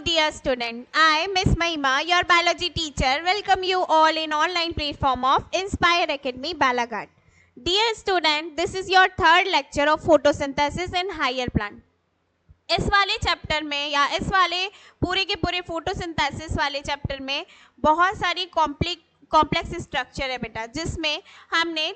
dear student, I, Miss Mahima, your biology teacher, welcome you all in online platform of Inspire Academy, Balaghat. Dear student, this is your third lecture of photosynthesis in higher plant. इस वाले chapter में या इस वाले पूरे के पूरे photosynthesis वाले चैप्टर में बहुत सारी कॉम्प्लेक्स स्ट्रक्चर है बेटा, जिसमें हमने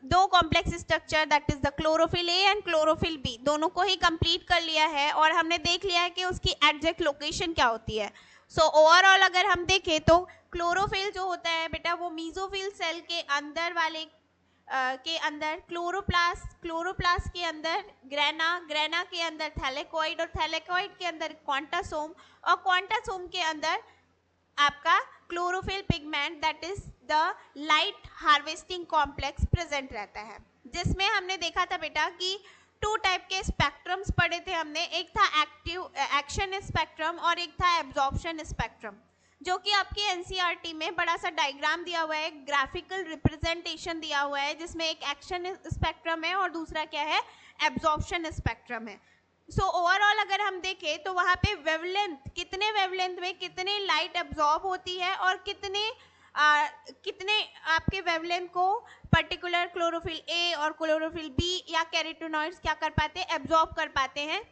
दो complex structure that is the chlorophyll A and chlorophyll B दोनों को ही कंप्लीट कर लिया है और हमने देख लिया है कि उसकी एग्जैक्ट लोकेशन क्या होती है. सो ओवरऑल अगर हम देखें तो क्लोरोफिल जो होता है बेटा वो मीजोफिल सेल के अंदर वाले के अंदर क्लोरोप्लास्ट के अंदर ग्रेना के अंदर थैलेकॉइड और थैलेकॉइड के अंदर क्वांटासोम और क्वांटासोम के अंदर आपका chlorophyll pigment that is the light harvesting complex present रहता है, जिसमें हमने देखा था बेटा कि टू टाइप के स्पेक्ट्रम्स पढ़े थे हमने. एक था एक्टिव एक्शन स्पेक्ट्रम और एक था एब्जॉर्प्शन स्पेक्ट्रम, जो कि आपके एनसीईआरटी में बड़ा सा डायग्राम दिया हुआ है, ग्राफिकल रिप्रेजेंटेशन दिया हुआ है, जिसमें एक एक्शन स्पेक्ट्रम है और दूसरा क्या है, एब्जॉर्प्शन स्पेक्ट्रम है. सो ओवरऑल अगर हम देखें तो वहाँ पे वेवलेंथ, कितने वेवलेंथ में कितने लाइट एब्जॉर्ब होती है और कितने आपके वेवलेंथ को पर्टिकुलर क्लोरोफिल ए और क्लोरोफिल बी या कैरोटीनॉइड्स क्या कर पाते हैं, एब्जॉर्ब कर पाते हैं,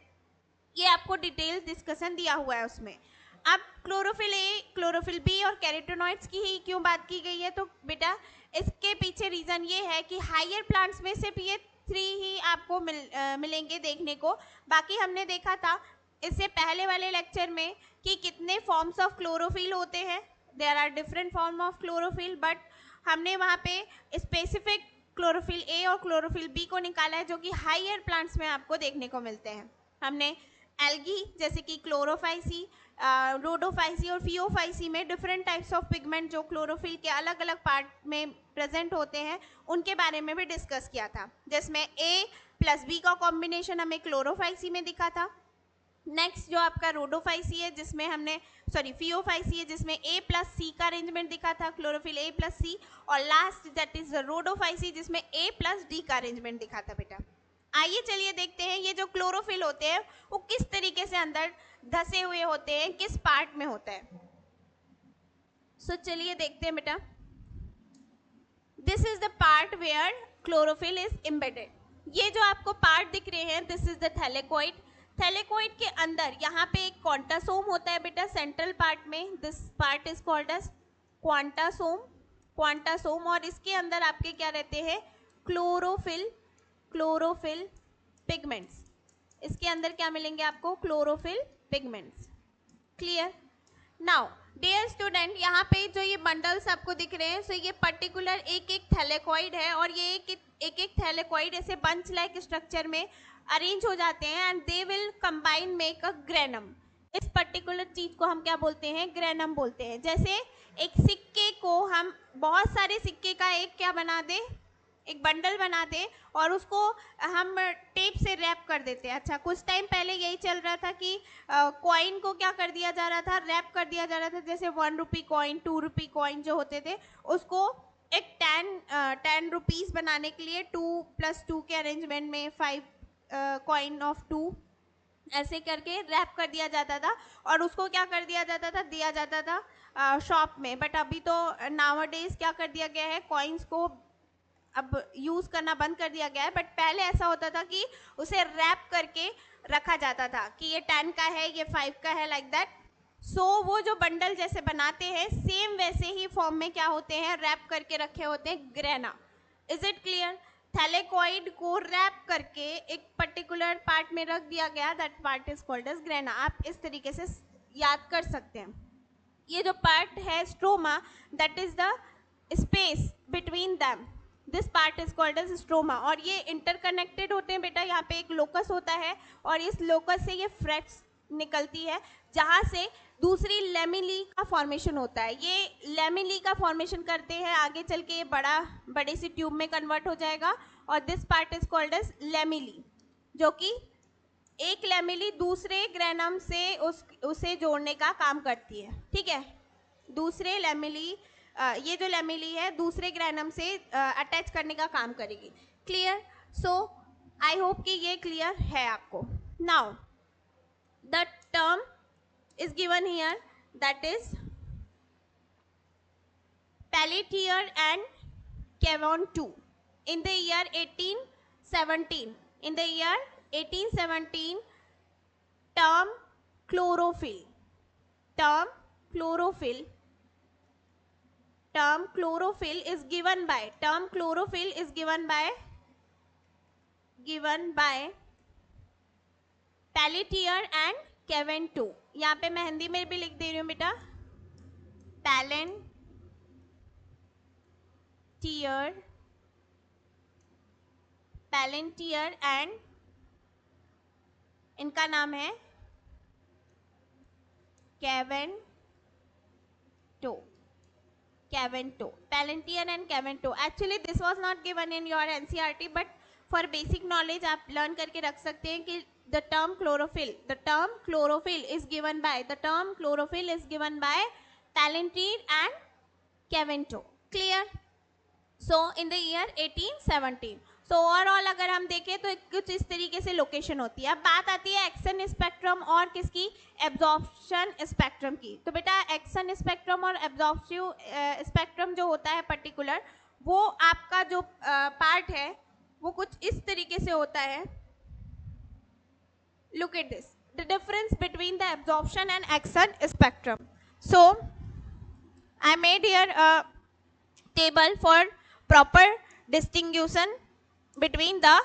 ये आपको डिटेल डिस्कशन दिया हुआ है उसमें. अब क्लोरोफिल ए, क्लोरोफिल बी और कैरोटीनॉइड्स की ही क्यों बात की गई है, तो बेटा इसके पीछे रीज़न ये है कि हायर प्लांट्स में सिर्फ ये 3 ही आपको मिलेंगे देखने को. बाकी हमने देखा था इससे पहले वाले लेक्चर में कि कितने फॉर्म्स ऑफ क्लोरोफिल होते हैं. There are different form of chlorophyll, but हमने वहाँ पे स्पेसिफिक क्लोरोफिल ए और क्लोरोफिल बी को निकाला है, जो कि हायर प्लांट्स में आपको देखने को मिलते हैं. हमने एल्गी जैसे कि क्लोरोफाइसी, रोडोफाइसी और फियोफाइसी में डिफरेंट टाइप्स ऑफ पिगमेंट जो क्लोरोफिल के अलग अलग पार्ट में प्रेजेंट होते हैं उनके बारे में भी डिस्कस किया था, जिसमें ए प्लस बी का कॉम्बिनेशन हमें क्लोरोफाइसी में दिखा था. नेक्स्ट जो आपका रोडोफाइसी है जिसमें हमने फियोफाइसी है जिसमें ए प्लस सी का अरेंजमेंट दिखा था, क्लोरोफिल ए प्लस सी, और लास्ट दैट इज रोडोफाइसी जिसमें ए प्लस डी का अरेंजमेंट दिखा था बेटा. आइए चलिए देखते हैं ये जो क्लोरोफिल होते हैं वो किस तरीके से अंदर धसे हुए होते हैं, किस पार्ट में होता है. सो चलिए देखते हैं बेटा. This is the part where chlorophyll is embedded. ये जो आपको पार्ट दिख रहे हैं this is the thylakoid. Thylakoid के अंदर यहाँ पे एक क्वांटासोम होता है बेटा सेंट्रल पार्ट में. This part is called as quantasome और इसके अंदर आपके क्या रहते हैं, क्लोरोफिल पिगमेंट्स. इसके अंदर क्या मिलेंगे आपको, chlorophyll pigments. Clear. Now dear student, यहाँ पे जो ये बंडल्स आपको दिख रहे हैं, सो ये पर्टिकुलर एक एक थैलेकॉइड है और ये एक एक थैलेकॉइड ऐसे बंच लाइक स्ट्रक्चर में अरेंज हो जाते हैं and they will combine make a granum. इस पर्टिकुलर चीज को हम क्या बोलते हैं, ग्रेनम बोलते हैं. जैसे एक सिक्के को हम बहुत सारे सिक्के का एक क्या बना दें, एक बंडल बना दे और उसको हम टेप से रैप कर देते हैं. अच्छा, कुछ टाइम पहले यही चल रहा था कि कॉइन को क्या कर दिया जा रहा था, रैप कर दिया जा रहा था. जैसे 1 रुपी कॉइन, 2 रुपी कॉइन जो होते थे उसको एक 10 रुपीज़ बनाने के लिए 2 + 2 के अरेंजमेंट में 5 कॉइन ऑफ 2 ऐसे करके रैप कर दिया जाता था और उसको क्या कर दिया जाता था, दिया जाता था शॉप में. बट अभी तो नाउअडेज क्या कर दिया गया है, कॉइन्स को अब यूज़ करना बंद कर दिया गया है. बट पहले ऐसा होता था कि उसे रैप करके रखा जाता था कि ये 10 का है, ये 5 का है, लाइक दैट. सो वो जो बंडल जैसे बनाते हैं सेम वैसे ही फॉर्म में क्या होते हैं, रैप करके रखे होते हैं grana. Is it clear. Thylakoid को रैप करके एक पर्टिकुलर पार्ट में रख दिया गया, that part is called as grana. आप इस तरीके से याद कर सकते हैं. ये जो पार्ट है stroma, that is the space between them, this part is called as stroma. और ये इंटरकनेक्टेड होते हैं बेटा. यहाँ पे एक लोकस होता है और इस लोकस से ये फ्रेट्स निकलती है जहाँ से दूसरी लेमिली का फॉर्मेशन होता है. ये लेमिली का फॉर्मेशन करते हैं, आगे चल के ये बड़े सी ट्यूब में कन्वर्ट हो जाएगा और this part is called as lamellae, जो कि एक लेमिली दूसरे ग्रेनम से उसे जोड़ने का काम करती है. ठीक है, दूसरे लेमिली ये जो लेमिली है दूसरे ग्रेनम से अटैच करने का काम करेगी. क्लियर. सो आई होप कि ये क्लियर है आपको. Now the term is given here, that is Pelletier and Cavon 2 in the year 1817. In the year 1817, term chlorophyll, term chlorophyll is given by, term chlorophyll is given by Pelletier and Cavon 2. यहाँ पे मैं हिंदी में भी लिख दे रही हूँ बेटा, Pelletier and इनका नाम है Cavon 2. Pelletier and Cavon 2. Actually this was not given in your NCERT, but for basic knowledge आप learn करके रख सकते हैं कि the term chlorophyll is given by Pelletier and Cavon 2. Clear? So in the year 1817. So overall अगर हम देखें तो कुछ इस तरीके से लोकेशन होती है. अब बात आती है एक्सन स्पेक्ट्रम और किसकी, एब्जॉर्प्शन स्पेक्ट्रम की. तो बेटा एक्सन स्पेक्ट्रम और एब्जॉर्प्टिव स्पेक्ट्रम जो होता है पर्टिकुलर, वो आपका जो पार्ट है वो कुछ इस तरीके से होता है. Look at this, the difference between the absorption and action spectrum. So I made here a table for proper distinction between the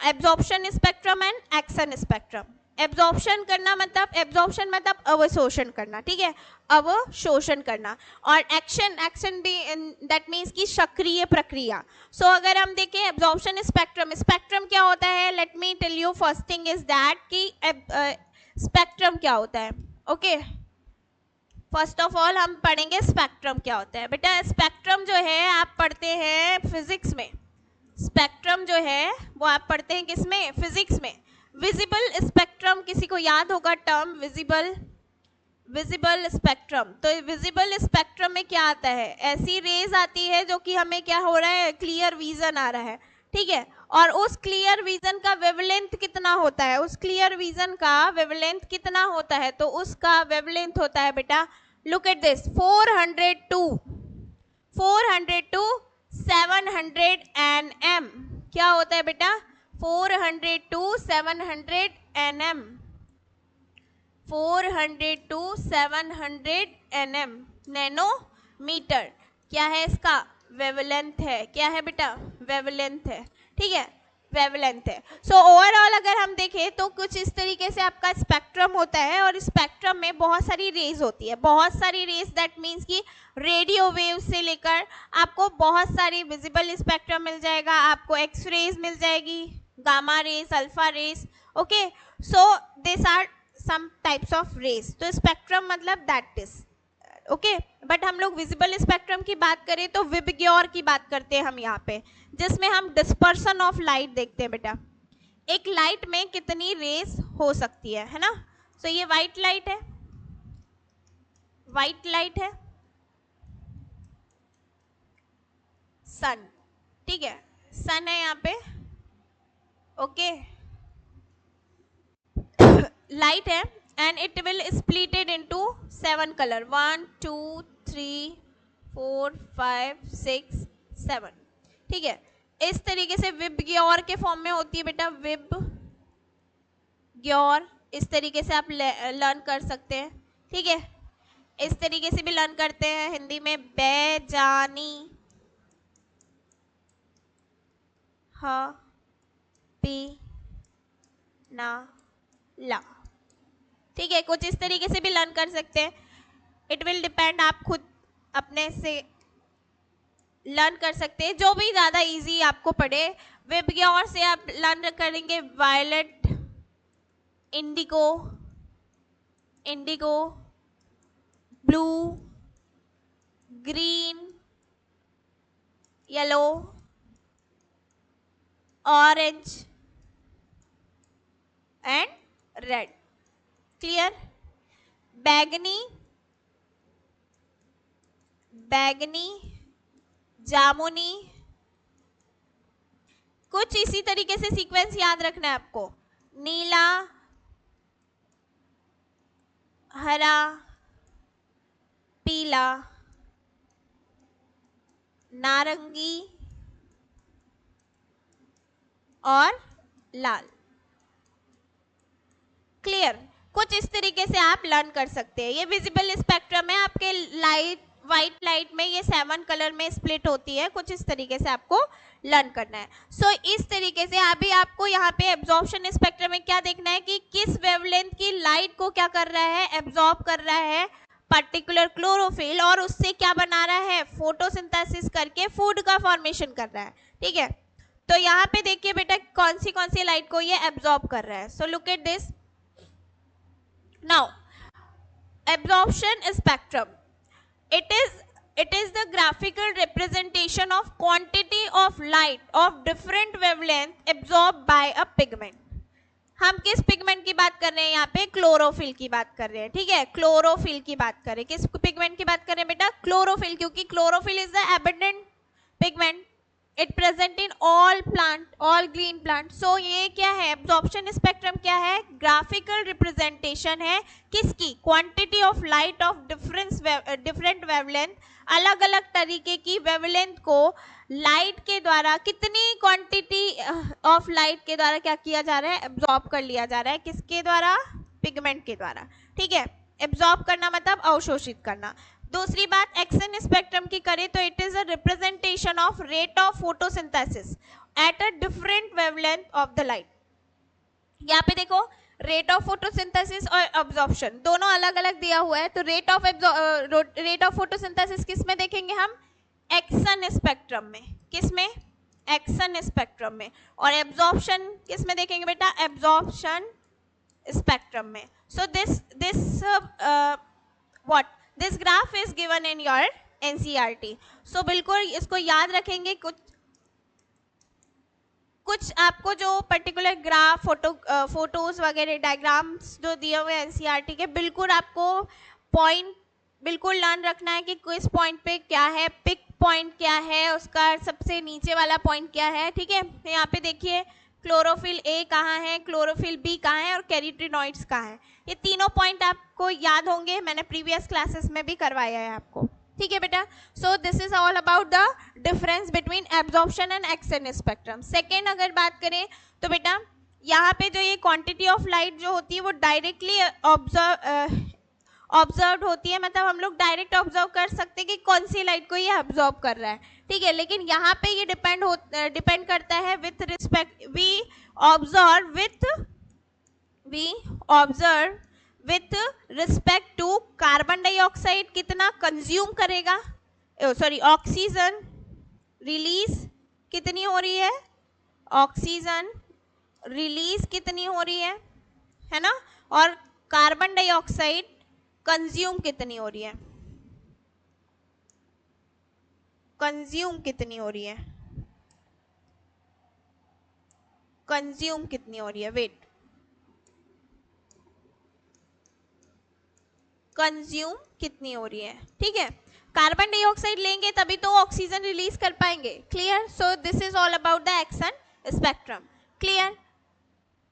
absorption spectrum and action spectrum. Absorption करना मतलब, एब्जॉर्प्शन मतलब अवशोषण करना, ठीक है, अवशोषण करना. और एक्शन भी दैट मीन्स की सक्रिय प्रक्रिया. सो अगर हम देखें एब्जॉर्प्शन स्पेक्ट्रम क्या होता है, let me tell you. First thing is that कि स्पेक्ट्रम क्या होता है. ओके, फर्स्ट ऑफ ऑल हम पढ़ेंगे स्पेक्ट्रम क्या होता है. बेटा स्पेक्ट्रम जो है आप पढ़ते हैं फिजिक्स में. स्पेक्ट्रम जो है वो आप पढ़ते हैं किसमें, फिजिक्स में. विजिबल स्पेक्ट्रम, किसी को याद होगा टर्म विजिबल स्पेक्ट्रम. तो विजिबल स्पेक्ट्रम में क्या आता है, ऐसी रेज आती है जो कि हमें क्या हो रहा है, क्लियर विजन आ रहा है, ठीक है. और उस क्लियर विजन का वेवलेंथ कितना होता है, उस क्लियर विजन का वेवलेंथ कितना होता है, तो उसका वेवलेंथ होता है बेटा, look at this, 400 to 700 nm. क्या होता है बेटा, 400 to 700 nm. 400 to 700 nm nanometre. क्या है इसका, वेवलेंथ है. क्या है बेटा, वेवलेंथ है, ठीक है, वेवलेंथ है. सो ओवरऑल अगर हम देखें तो कुछ इस तरीके से आपका स्पेक्ट्रम होता है. और स्पेक्ट्रम में बहुत सारी रेज होती है, बहुत सारी रेज, दैट मीन्स कि रेडियो वेव से लेकर आपको बहुत सारी विजिबल स्पेक्ट्रम मिल जाएगा, आपको एक्स रेज मिल जाएगी, gamma rays, alpha rays. Okay, so this are some types of rays. तो स्पेक्ट्रम मतलब दैट इज ओके. बट हम लोग विजिबल स्पेक्ट्रम की बात करें तो विबग्योर की बात करते हैं हम यहाँ पे, जिसमें हम डिस्पर्सन ऑफ लाइट देखते हैं बेटा. एक लाइट में कितनी रेज हो सकती है ना. सो ये व्हाइट लाइट है, व्हाइट लाइट है, सन, ठीक है, सन है यहाँ पे. ओके, लाइट है and it will split it into 7 color, 1 2 3 4 5 6 7, ठीक है. इस तरीके से विबग्योर के फॉर्म में होती है बेटा, विबग्योर. इस तरीके से आप लर्न कर सकते हैं, ठीक है. इस तरीके से भी लर्न करते हैं हिंदी में, बेजानी, ह पी ना ला, ठीक है. कुछ इस तरीके से भी लर्न कर सकते हैं. इट विल डिपेंड, आप खुद अपने से लर्न कर सकते हैं, जो भी ज़्यादा इजी आपको पड़े. विबग्योर से आप लर्न करेंगे violet, indigo, blue, green, yellow, orange and red. Clear. बैगनी, जामुनी. कुछ इसी तरीके से सीक्वेंस याद रखना है आपको. नीला, हरा, पीला, नारंगी और लाल। क्लियर? कुछ इस तरीके से आप लर्न कर सकते हैं। ये विजिबल स्पेक्ट्रम है आपके लाइट, व्हाइट लाइट में ये 7 कलर में स्प्लिट होती है। कुछ इस तरीके से आपको लर्न करना है। सो इस तरीके से अभी आपको यहाँ पे एब्जॉर्प्शन स्पेक्ट्रम में क्या देखना है कि किस वेवलेंथ की लाइट को क्या कर रहा है, एब्जॉर्ब कर रहा है पर्टिकुलर क्लोरोफिल, और उससे क्या बना रहा है, फोटोसिंथेसिस करके फूड का फॉर्मेशन कर रहा है। ठीक है, तो यहाँ पे देखिए बेटा कौन सी लाइट को ये एब्जॉर्ब कर रहा है। So look at this now, absorption spectrum, it is the graphical representation of quantity of light of different wavelength absorbed by a pigment। हम किस पिगमेंट की बात कर रहे हैं यहाँ पे, क्लोरोफिल की बात कर रहे हैं। ठीक है, क्लोरोफिल की बात कर रहे हैं। किस पिगमेंट की बात कर रहे हैं बेटा, क्लोरोफिल, क्योंकि chlorophyll is the abundant pigment, it present in all plant, all green plant. So ये क्या है, एब्जॉर्प्शन स्पेक्ट्रम क्या है, ग्राफिकल रिप्रेजेंटेशन है किसकी, quantity of light of different wavelength, अलग अलग तरीके की वेवलेंथ को लाइट के द्वारा, कितनी क्वांटिटी ऑफ लाइट के द्वारा क्या किया जा रहा है, एब्जॉर्ब कर लिया जा रहा है। किसके द्वारा, पिगमेंट के द्वारा। ठीक है, एब्जॉर्ब करना मतलब अवशोषित करना। दूसरी बात एक्सन स्पेक्ट्रम की करें तो it is a representation of rate of photosynthesis at a different wavelength of the light. यहाँ पे देखो रेट ऑफ फोटोसिंथेसिस और एब्जॉर्प्शन दोनों अलग अलग दिया हुआ है। तो रेट ऑफ फोटोसिंथेसिस किस में देखेंगे हम, एक्सन स्पेक्ट्रम में। किस में, एक्सन स्पेक्ट्रम में। और एब्जॉर्प्शन किस में देखेंगे बेटा, एब्जॉर्प्शन स्पेक्ट्रम में। So this what this graph is given in your NCERT. So बिल्कुल इसको याद रखेंगे। कुछ आपको जो पर्टिकुलर ग्राफ, फोटोज वगैरह डायग्राम्स जो दिए हुए एनसीईआरटी के, बिल्कुल आपको पॉइंट बिल्कुल लर्न रखना है कि किस पॉइंट पे क्या है, पिक पॉइंट क्या है, उसका सबसे नीचे वाला पॉइंट क्या है। ठीक है, यहाँ पे देखिए क्लोरोफिल ए कहाँ है, क्लोरोफिल बी कहाँ है और कैरोटीनॉइड्स कहाँ है। ये तीनों पॉइंट आपको याद होंगे, मैंने प्रीवियस क्लासेस में भी करवाया है आपको। ठीक है बेटा, सो this is all about the difference between absorption and action spectrum. Second अगर बात करें तो बेटा यहाँ पे जो ये क्वांटिटी ऑफ लाइट जो होती है वो डायरेक्टली ऑब्जर्व होती है, मतलब हम लोग डायरेक्ट ऑब्जर्व कर सकते हैं कि कौन सी लाइट को ये ऑब्जर्व कर रहा है। ठीक है, लेकिन यहाँ पे ये डिपेंड करता है with respect, we observe with respect to carbon dioxide कितना कंज्यूम करेगा, सॉरी ऑक्सीजन रिलीज कितनी हो रही है, ऑक्सीजन रिलीज कितनी हो रही है ना, और कार्बन डाइऑक्साइड कंज्यूम कितनी हो रही है, कंज्यूम कितनी हो रही है, कंज्यूम कितनी हो रही है, वेट, कंज्यूम कितनी हो रही है। ठीक है, कार्बन डाइऑक्साइड लेंगे तभी तो ऑक्सीजन रिलीज कर पाएंगे। Clear? So this is all about the action spectrum. Clear?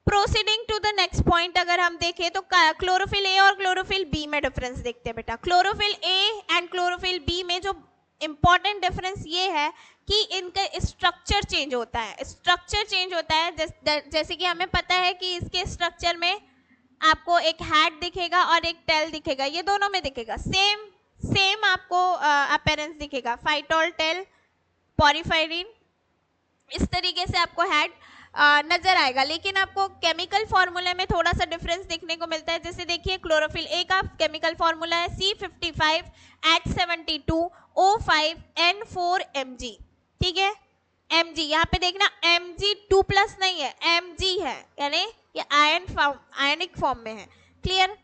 Proceeding to the next point अगर हम देखें तो क्लोरोफिल ए और क्लोरोफिल बी में डिफरेंस देखते हैं बेटा। Chlorophyll A and chlorophyll B में जो इंपॉर्टेंट डिफरेंस ये है कि इनका स्ट्रक्चर चेंज होता है। स्ट्रक्चर चेंज होता है जैसे कि हमें पता है कि इसके स्ट्रक्चर में आपको एक हेड दिखेगा और एक टेल दिखेगा, ये दोनों में दिखेगा सेम आपको अपीयरेंस दिखेगा, फाइटोल टेल पॉरीफायरिन, इस तरीके से आपको हेड नजर आएगा। लेकिन आपको केमिकल फॉर्मूले में थोड़ा सा डिफरेंस देखने को मिलता है। जैसे देखिए क्लोरोफिल ए का केमिकल फॉर्मूला है C55H72O5N4Mg। ठीक है, Mg यहाँ पे देखना Mg2+ नहीं है, Mg है, यानी ये आयनिक फॉर्म में है। क्लियर?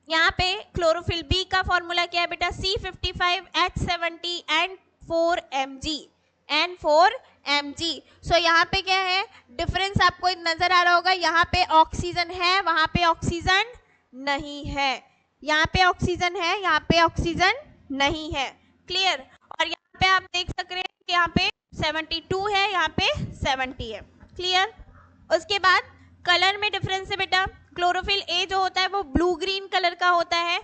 यहाँ पे क्लोरोफिल बी का फॉर्मूला क्या है बेटा, C55H70N4Mg। सो यहाँ पे क्या है डिफरेंस आपको नजर आ रहा होगा, यहाँ पे ऑक्सीजन है, वहां पे ऑक्सीजन नहीं है, यहाँ पे ऑक्सीजन है, यहाँ पे ऑक्सीजन नहीं है। क्लियर? और यहाँ पे आप देख सक रहे हैं कि यहाँ पे 72 है, यहाँ पे 70 है। क्लियर? उसके बाद कलर में डिफरेंस है बेटा, क्लोरोफिल ए जो होता है वो ब्लू ग्रीन कलर का होता है,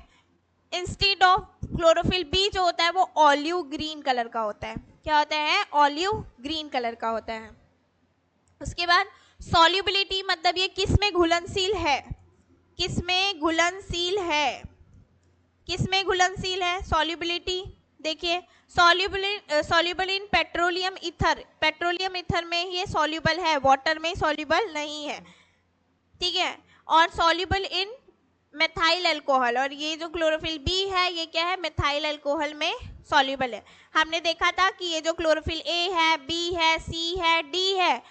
इंस्टेड ऑफ क्लोरोफिल बी जो होता है वो ऑलिव ग्रीन कलर का होता है। क्या होता है? ऑलिव ग्रीन कलर का होता है। उसके बाद सॉल्युबिलिटी, मतलब ये किस में घुलनशील है, किस में घुलनशील है, किस में घुलनशील है? सॉल्युबिलिटी देखिए, soluble in petroleum ether, petroleum ether में ये सॉल्युबल है, वाटर में सॉल्युबल नहीं है, ठीक है। और सॉल्युबल इन मेथाइल अल्कोहल, और ये जो क्लोरोफिल बी है ये क्या है? मेथाइल अल्कोहल में सॉल्युबल है। हमने देखा था कि ये जो क्लोरोफिल ए है, बी है, सी है, डी है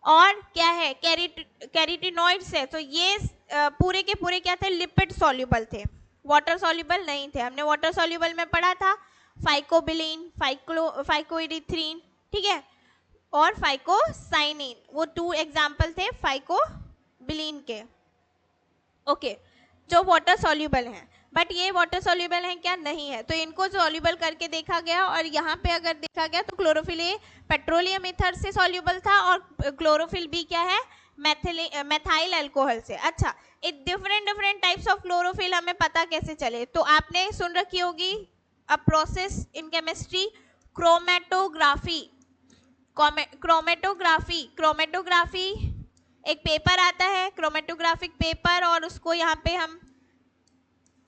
और क्या है? कैरोटीनॉइड्स है। तो ये पूरे के पूरे क्या थे? लिपिड सॉल्युबल थे, वाटर सॉल्युबल नहीं थे। हमने वाटर सॉल्युबल में पढ़ा था फाइकोबिलीन, फाइकोइरिथ्रीन, ठीक है, और फाइकोसाइनिन, वो 2 एग्जाम्पल थे फाइकोबिलीन के, ओके, जो वाटर सॉल्युबल हैं। बट ये वाटर सॉल्युबल हैं क्या? नहीं है। तो इनको सॉल्युबल करके देखा गया, और यहाँ पे अगर देखा गया तो क्लोरोफिल ए पेट्रोलियम ईथर से सॉल्युबल था और क्लोरोफिल बी क्या है? मेथाइल अल्कोहल से। अच्छा, एक डिफरेंट टाइप्स ऑफ क्लोरोफिल हमें पता कैसे चले? तो आपने सुन रखी होगी a process in chemistry, chromatography. Chromatography एक पेपर आता है, क्रोमेटोग्राफिक पेपर, और उसको यहाँ पे हम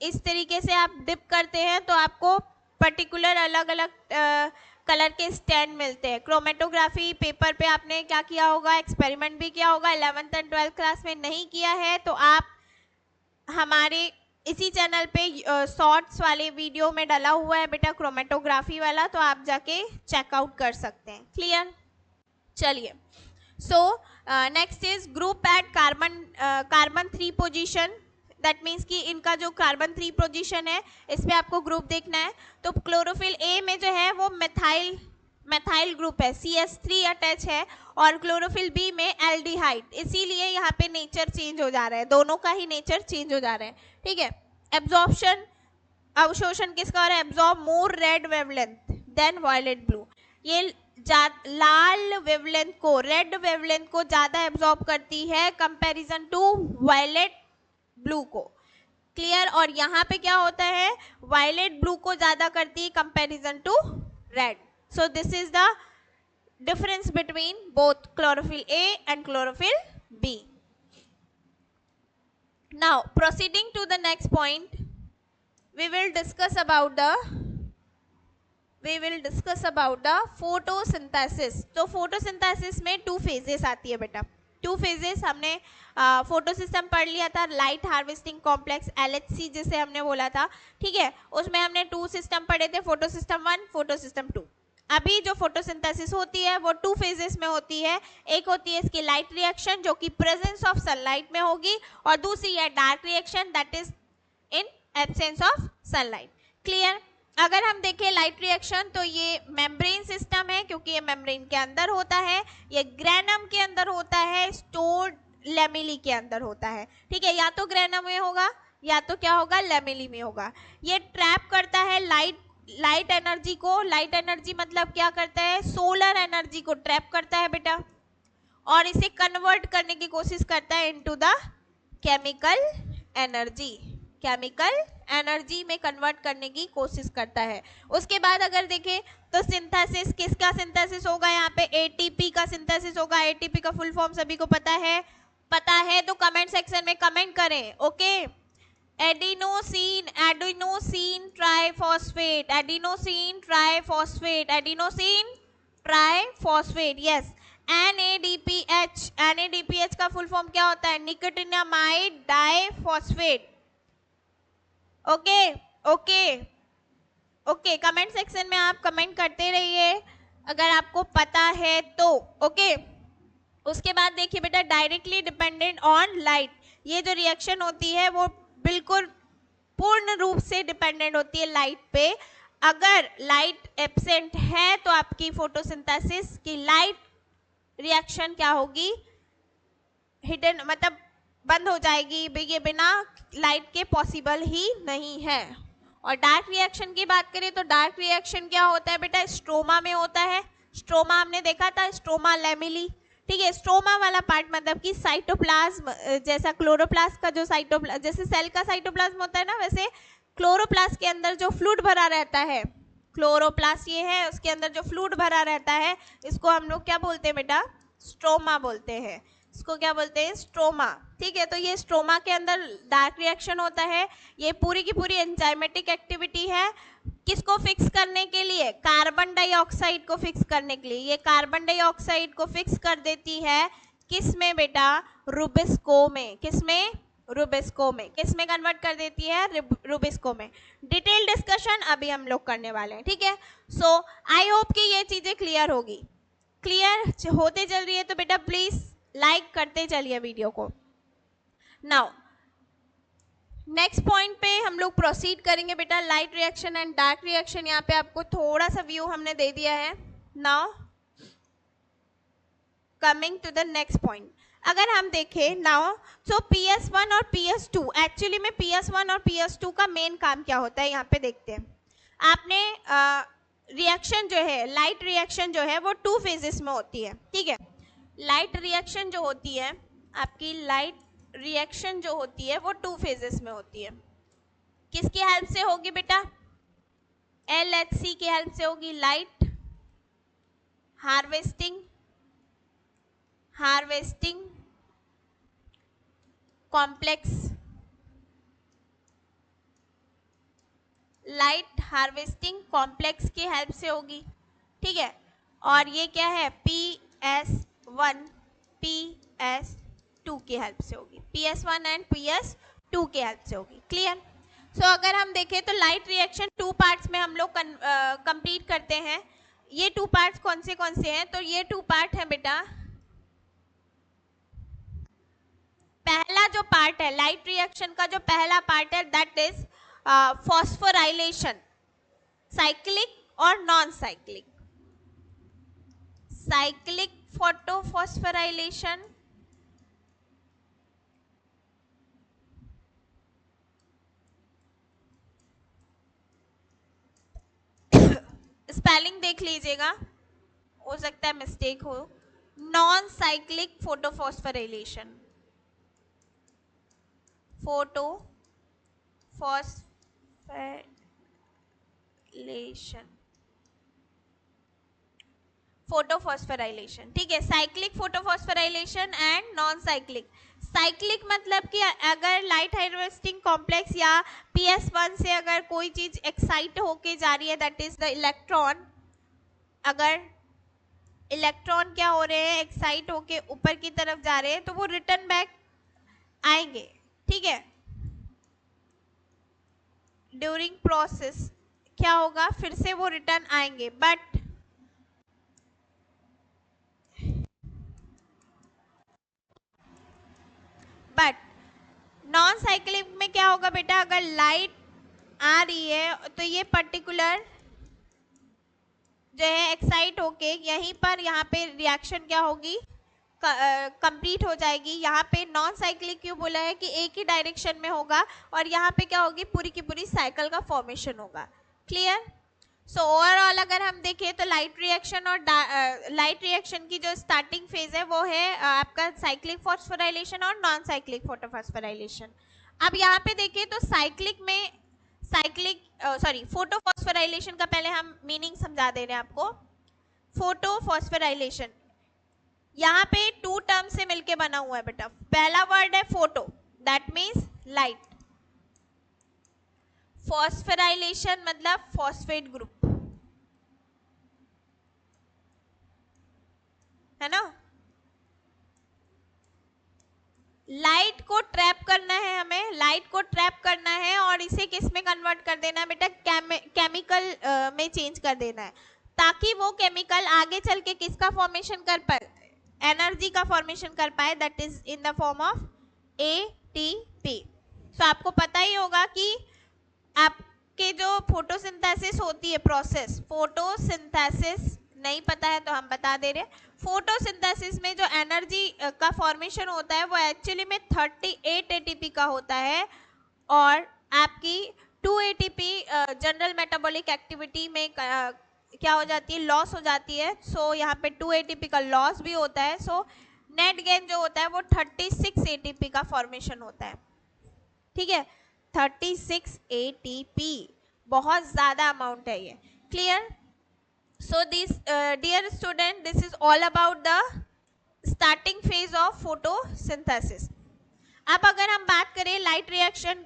इस तरीके से आप डिप करते हैं तो आपको पर्टिकुलर अलग अलग कलर के स्टैंड मिलते हैं। क्रोमेटोग्राफी पेपर पे आपने क्या किया होगा? एक्सपेरिमेंट भी किया होगा। 11th एंड 12th क्लास में नहीं किया है तो आप हमारे इसी चैनल पे शॉर्ट्स वाले वीडियो में डाला हुआ है बेटा क्रोमेटोग्राफी वाला, तो आप जाके चेकआउट कर सकते हैं। क्लियर? चलिए, so next is group at carbon 3 position, that means कि इनका जो कार्बन 3 पोजीशन है इस पे आपको ग्रुप देखना है। तो क्लोरोफिल ए में जो है वो मेथाइल ग्रुप है, CH3 अटैच है, और क्लोरोफिल बी में एल्डिहाइड, इसीलिए यहाँ पे नेचर चेंज हो जा रहा है, दोनों का ही नेचर चेंज हो जा रहा है, ठीक है। एब्जॉर्प्शन, अवशोषण किसका हो रहा है? Absorb more red wavelength then violet blue, ये लाल वेवलेंथ को, रेड वेवलेंथ को ज्यादा एब्जॉर्ब करती है कंपैरिजन टू वायलेट ब्लू को। क्लियर? और यहाँ पे क्या होता है? वायलेट ब्लू को ज्यादा करती है comparison to red. So this is the difference between both chlorophyll A and chlorophyll B. Now proceeding to the next point, we will discuss about the photosynthesis. तो photosynthesis में 2 phases आती है बेटा, 2 phases हमने फोटो सिस्टम पढ़ लिया था, light harvesting complex LHC जिसे हमने बोला था, ठीक है। उसमें हमने 2 सिस्टम पढ़े थे, फोटो सिस्टम 1, फोटो सिस्टम 2। अभी जो फोटोसिंथेसिस होती है वो 2 फेजेस में होती है। एक होती है इसकी लाइट रिएक्शन जो कि प्रेजेंस ऑफ सनलाइट में होगी, और दूसरी है dark reaction that is in absence of sunlight. Clear? अगर हम देखें लाइट रिएक्शन तो ये मेम्ब्रेन सिस्टम है, क्योंकि ये मेम्ब्रेन के अंदर होता है, ये ग्रेनम के अंदर होता है, स्टोर्ड लेमिली के अंदर होता है, ठीक है। या तो ग्रेनम में होगा या तो क्या होगा? लेमिली में होगा। ये ट्रैप करता है लाइट एनर्जी को। लाइट एनर्जी मतलब क्या करता है? सोलर एनर्जी को ट्रैप करता है बेटा, और इसे कन्वर्ट करने की कोशिश करता है into the chemical energy, chemical energy में कन्वर्ट करने की कोशिश करता है। उसके बाद अगर देखें तो सिंथेसिस, किसका सिंथेसिस होगा? यहाँ पे एटीपी का सिंथेसिस होगा। एटीपी का फुल फॉर्म सभी को पता है तो कमेंट सेक्शन में कमेंट करें, okay. Adenosine triphosphate, adenosine triphosphate, yes. NADPH का फुल फॉर्म क्या होता है? Nicotinamide diphosphate, okay. Comment section में आप कमेंट करते रहिए अगर आपको पता है तो, ओके। उसके बाद देखिए बेटा डायरेक्टली डिपेंडेंट ऑन लाइट, ये जो रिएक्शन होती है वो बिल्कुल पूर्ण रूप से डिपेंडेंट होती है लाइट पे। अगर लाइट एब्सेंट है तो आपकी फोटोसिंथेसिस की लाइट रिएक्शन क्या होगी? हिडन, मतलब बंद हो जाएगी, ये बिना लाइट के पॉसिबल ही नहीं है। और डार्क रिएक्शन की बात करें तो डार्क रिएक्शन क्या होता है बेटा? स्ट्रोमा में होता है। स्ट्रोमा हमने देखा था, स्ट्रोमा लेमिली, ठीक है। स्ट्रोमा वाला पार्ट मतलब कि साइटोप्लाज्म, जैसा क्लोरोप्लास्ट का जो साइटोप्लाज्म, जैसे सेल का साइटोप्लाज्म होता है ना, वैसे क्लोरोप्लास्ट के अंदर जो फ्लूइड भरा रहता है, क्लोरोप्लास्ट ये है, उसके अंदर जो फ्लूइड भरा रहता है, इसको हम लोग क्या बोलते हैं बेटा? स्ट्रोमा बोलते हैं। इसको क्या बोलते हैं? स्ट्रोमा। ठीक है, तो ये स्ट्रोमा के अंदर डार्क रिएक्शन होता है। ये पूरी की पूरी एंजाइमेटिक एक्टिविटी है। किसको फिक्स करने के लिए? कार्बन डाइऑक्साइड को फिक्स करने के लिए। ये कार्बन डाइऑक्साइड को फिक्स कर देती है किस में बेटा? रुबिस्को में। किस में? रुबिस्को में। किस में कन्वर्ट कर देती है? रुबिस्को में। डिटेल डिस्कशन अभी हम लोग करने वाले हैं, ठीक है। सो आई होप कि ये चीजें क्लियर होगी। क्लियर होते चल रही है तो बेटा प्लीज लाइक करते चलिए वीडियो को। नाउ नेक्स्ट पॉइंट पे हम लोग प्रोसीड करेंगे बेटा, light reaction and dark reaction. यहाँ पे आपको थोड़ा सा व्यू हमने दे दिया है। Now coming to the next point, अगर हम देखें नाउ, सो PS1 और PS2, एक्चुअली में PS1 और PS2 का मेन काम क्या होता है यहाँ पे देखते हैं। आपने रिएक्शन जो है, लाइट रिएक्शन जो है वो 2 फेजेस में होती है, ठीक है। लाइट रिएक्शन जो होती है आपकी, लाइट रिएक्शन जो होती है वो 2 फेजेस में होती है। किसकी हेल्प से होगी बेटा? LHC की हेल्प से होगी। Light harvesting, harvesting complex, light harvesting complex की हेल्प से होगी, ठीक है। और ये क्या है? PS1 PS2 की हेल्प से होगी। PS1 एंड PS2 की हेल्प से होगी। क्लियर? सो अगर हम देखें तो लाइट रिएक्शन 2 पार्ट्स में हम लोग कंप्लीट करते हैं। ये 2 पार्ट्स कौन से हैं? तो ये 2 पार्ट है बेटा। पहला जो पार्ट है लाइट रिएक्शन का, जो पहला पार्ट है दैट इज फॉस्फोराइलेशन, साइक्लिक और non cyclic. Cyclic photophosphorylation, spelling देख लीजिएगा, हो सकता है मिस्टेक हो। नॉन साइक्लिक फोटोफॉस्फोराइलेशन, फोटोफॉस्फोराइलेशन, ठीक है। Cyclic photophosphorylation and non cyclic. Cyclic मतलब कि अगर लाइट हार्वेस्टिंग कॉम्प्लेक्स या PS1 से अगर कोई चीज एक्साइट होके जा रही है, दैट इज द इलेक्ट्रॉन, अगर इलेक्ट्रॉन क्या हो रहे हैं? एक्साइट होके ऊपर की तरफ जा रहे हैं, तो वो रिटर्न बैक आएंगे, ठीक है। ड्यूरिंग प्रोसेस क्या होगा? फिर से वो रिटर्न आएंगे। बट नॉन साइक्लिक में क्या होगा बेटा? अगर लाइट आ रही है तो ये पर्टिकुलर जो है एक्साइट होके यहीं पर, यहाँ पे रिएक्शन क्या होगी? कंप्लीट हो जाएगी। यहाँ पे नॉन साइक्लिक क्यों बोला है? कि एक ही डायरेक्शन में होगा, और यहाँ पे क्या होगी? पूरी की पूरी साइकिल का फॉर्मेशन होगा। क्लियर? सो ओवरऑल अगर हम देखें तो लाइट रिएक्शन और लाइट रिएक्शन की जो स्टार्टिंग फेज है वो है आपका साइक्लिक फॉस्फोराइलेशन और नॉन साइक्लिक फोटोफॉस्फोराइलेशन। अब यहाँ पे देखें तो साइक्लिक में, फोटोफॉस्फोराइलेशन का पहले हम मीनिंग समझा दे रहे हैं आपको। फोटोफॉस्फोराइलेशन यहाँ पे 2 टर्म से मिलके बना हुआ है बेटा। पहला वर्ड है photo, that means light. Phosphorylation मतलब फॉस्फेट ग्रुप, है ना। लाइट को ट्रैप करना है हमें, लाइट को ट्रैप करना है और इसे किस में कन्वर्ट कर देना है बेटा? केमिकल में चेंज कर देना है, ताकि वो केमिकल आगे चल के किसका फॉर्मेशन कर पाए? एनर्जी का फॉर्मेशन कर पाए, that is in the form of ATP। तो आपको पता ही होगा कि आपके जो फोटोसिंथेसिस होती है प्रोसेस, फोटोसिंथेसिस नहीं पता है तो हम बता दे रहे हैं। फोटोसिंथेसिस में जो एनर्जी का फॉर्मेशन होता है वो एक्चुअली में 38 ATP का होता है, और आपकी 2 ATP जनरल मेटाबॉलिक एक्टिविटी में क्या हो जाती है, लॉस हो जाती है। सो यहाँ पे 2 ATP का लॉस भी होता है। सो नेट गेन जो होता है वो 36 ATP का फॉर्मेशन होता है। ठीक है, 36 ATP, बहुत ज़्यादा अमाउंट है ये। Clear? So this dear student, this is all about the starting phase of photosynthesis. अब अगर हम बात करें लाइट रिएक्शन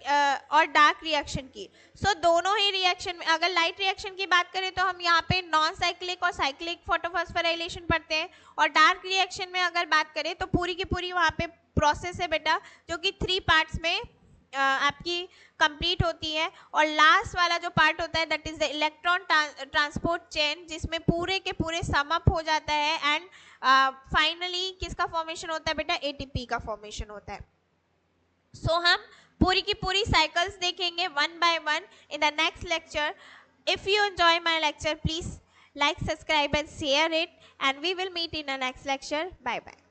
और डार्क रिएक्शन की, सो दोनों ही रिएक्शन में, अगर लाइट रिएक्शन की बात करें तो हम यहाँ पे नॉन साइक्लिक और साइक्लिक फोटोफॉस्फोराइलेशन पढ़ते हैं, और डार्क रिएक्शन में अगर बात करें तो पूरी की पूरी वहाँ पे प्रोसेस है बेटा, जो कि 3 पार्ट्स में आपकी कंप्लीट होती है। और लास्ट वाला जो पार्ट होता है that is the electron transport chain, जिसमें पूरे के पूरे सम अप हो जाता है एंड फाइनली किसका फॉर्मेशन होता है बेटा, ATP का फॉर्मेशन होता है। सो हम पूरी की पूरी साइकिल्स देखेंगे one by one in the next lecture. If you enjoy my lecture, please like, subscribe and share it, and we will meet in the next lecture. Bye bye.